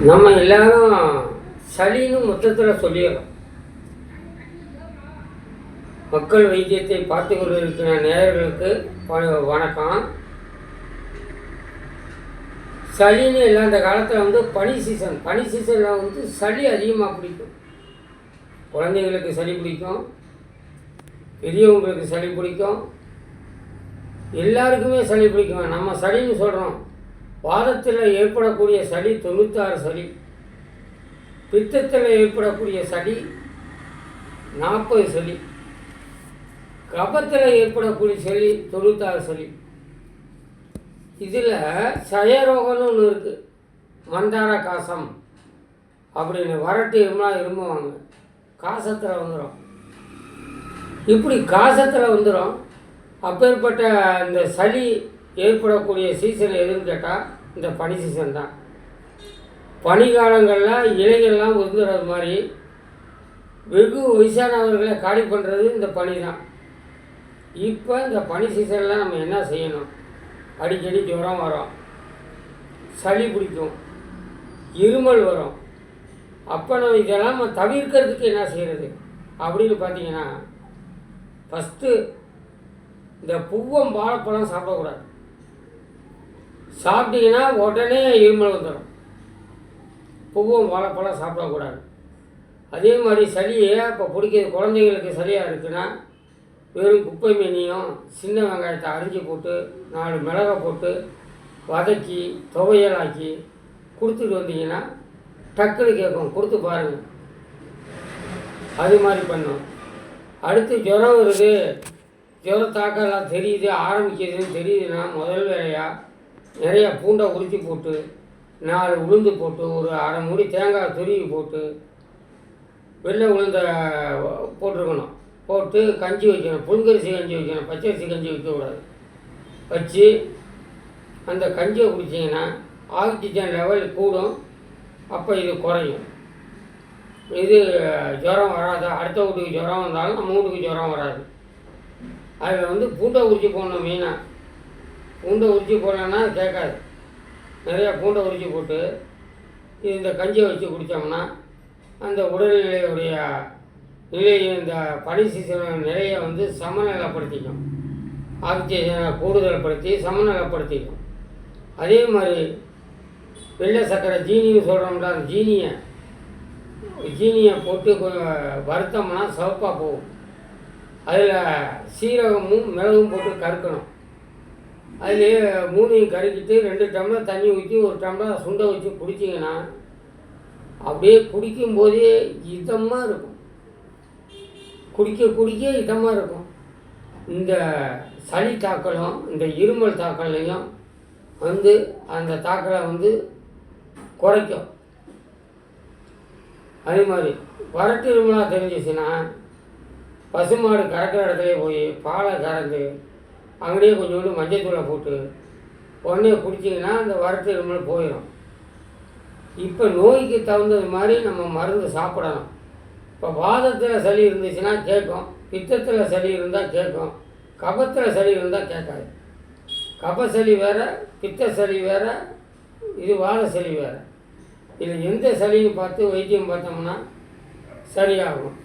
நம்ம எல்லாரும் சளின்னு மொத்தத்தில் சொல்லிடுறோம். மக்கள் வைத்தியத்தை பார்த்து கொண்டு இருக்கிற நேயர்களுக்கு வணக்கம். சளின்னு இல்லை, அந்த காலத்தில் வந்து பனி சீசனில் வந்து சளி அதிகமாக பிடிக்கும். குழந்தைங்களுக்கு சளி பிடிக்கும், பெரியவங்களுக்கு சளி பிடிக்கும், எல்லாருக்குமே சளி பிடிக்கும். நம்ம சளின்னு சொல்கிறோம். வாதத்தில் ஏற்படக்கூடிய சளி 96 சளி, பித்தத்தில் ஏற்படக்கூடிய சளி 40 சளி, கபத்தில் ஏற்படக்கூடிய சளி 96 சளி. இதில் சயரோகம்னு ஒன்று இருக்குது. மந்தார காசம் அப்படின்னு வறட்டு இரும்புவாங்க, காசத்தில் வந்துடும். இப்படி காசத்தில் வந்துடும். அப்பேற்பட்ட இந்த சளி ஏற்படக்கூடிய சீசன் எதுன்னு கேட்டால் இந்த பனி சீசன் தான். பனிக்காலங்களில் இலைகள்லாம் உதிர்றது மாதிரி வெகு வயசானவர்களை காலி பண்ணுறது இந்த பனி தான். இப்போ இந்த பனி சீசனில் நம்ம என்ன செய்யணும்? அடிக்கடி ஜுரம் வரும், சளி பிடிக்கும், இருமல் வரும். அப்போ நம்ம இதெல்லாம் நம்ம தவிர்க்கிறதுக்கு என்ன செய்கிறது அப்படின்னு பார்த்தீங்கன்னா, ஃபஸ்ட்டு இந்த பூவம் வாழைப்பழம் சாப்பிடக்கூடாது. சாப்பிட்டீங்கன்னா உடனே இருமல் வந்துடும். பூவம் வாழைப்பழம் சாப்பிடக்கூடாது. அதே மாதிரி சளியை இப்போ பிடிக்கிறது, குழந்தைங்களுக்கு சளியாக இருக்குன்னா வெறும் குப்பை மீனியும் சின்ன வெங்காயத்தை அரிஞ்சு போட்டு 4 மிளகை போட்டு வதக்கி துவையலாக்கி கொடுத்துட்டு வந்தீங்கன்னா டக்குன்னு கேட்கும். கொடுத்து பாருங்கள், அது மாதிரி பண்ணும். அடுத்து ஜுரம் வருது, ஜுரத்தாக்கெல்லாம் தெரியுது, ஆரம்பிக்கிறதுன்னு தெரியுதுன்னா முதல் வேலையாக நிறைய பூண்டை உரித்து போட்டு 4 உளுந்து போட்டு ஒரு அரை மூடி தேங்காய் துருவி போட்டு வெள்ளை உளுந்த போட்டிருக்கணும். போட்டு கஞ்சி வைக்கணும். புழுங்கரிசி கஞ்சி வைக்கணும், பச்சரிசி கஞ்சி வைக்கக்கூடாது. வச்சு அந்த கஞ்சியை குடிச்சிங்கன்னா ஆக்சிஜன் லெவல் கூடும். அப்போ இது குறையும். இது ஜுரம் வராது. அடுத்த வீட்டுக்கு ஜுரம் வந்தாலும் நம்ம வீட்டுக்கு ஜுரம் வராது. அதில் வந்து பூண்டை உரிச்சி போடணும். மெயினாக பூண்டை உரிச்சி போடலன்னா கேட்காது. நிறையா பூண்டை உரிச்சி போட்டு இந்த கஞ்சியை வச்சு குடித்தோம்னா அந்த உடல்நிலையுடைய நிலையை, இந்த பனி சீசன் நிலையை வந்து சமநிலைப்படுத்திக்கும். ஆக்சிஜனை கூடுதல்படுத்தி சமநிலைப்படுத்திக்கும். அதே மாதிரி வெள்ளை சர்க்கரை ஜீனின்னு சொல்கிறோம்ல, அந்த ஜீனியை போட்டு வறுத்தோம்னா சிவப்பாக போகும். அதில் சீரகமும் மிளகும் போட்டு கறுக்கணும். அதிலே 3ஐயும் கருக்கிட்டு 2 டம்ளர் தண்ணி ஊற்றி 1 டம்ளர் சுண்டை வச்சு குடிச்சிங்கன்னா அப்படியே குடிக்கும்போதே இதமாக இருக்கும். குடிக்க இதமாக இருக்கும். இந்த சளி தாக்கலும் இந்த இருமல் தாக்கலையும் வந்து அந்த தாக்கலை வந்து குறைக்கும். அதே மாதிரி வறட்டு இருமலாக தெரிஞ்சிச்சுன்னா பசுமாடு கறக்கிற இடத்துல போய் பாலை கறந்து அங்கேயே கொஞ்சோண்டு மஞ்சத்தூளை போட்டு உடனே குடிச்சிங்கன்னா அந்த வறட்டு இருமல் போயிடும். இப்போ நோய்க்கு தகுந்தது மாதிரி நம்ம மருந்து சாப்பிடணும். இப்போ வாதத்தில் சளி இருந்துச்சுன்னா கேட்கும், பித்தத்தில் சளி இருந்தால் கேட்கும், கபத்தில் சளி இருந்தால் கேட்காது. கப சளி வேறு, பித்த சளி வேறு, இது வாத சளி வேறு. இது எந்த சளின்னு பார்த்து வைத்தியம் பார்த்தோம்னா சரியாகும்.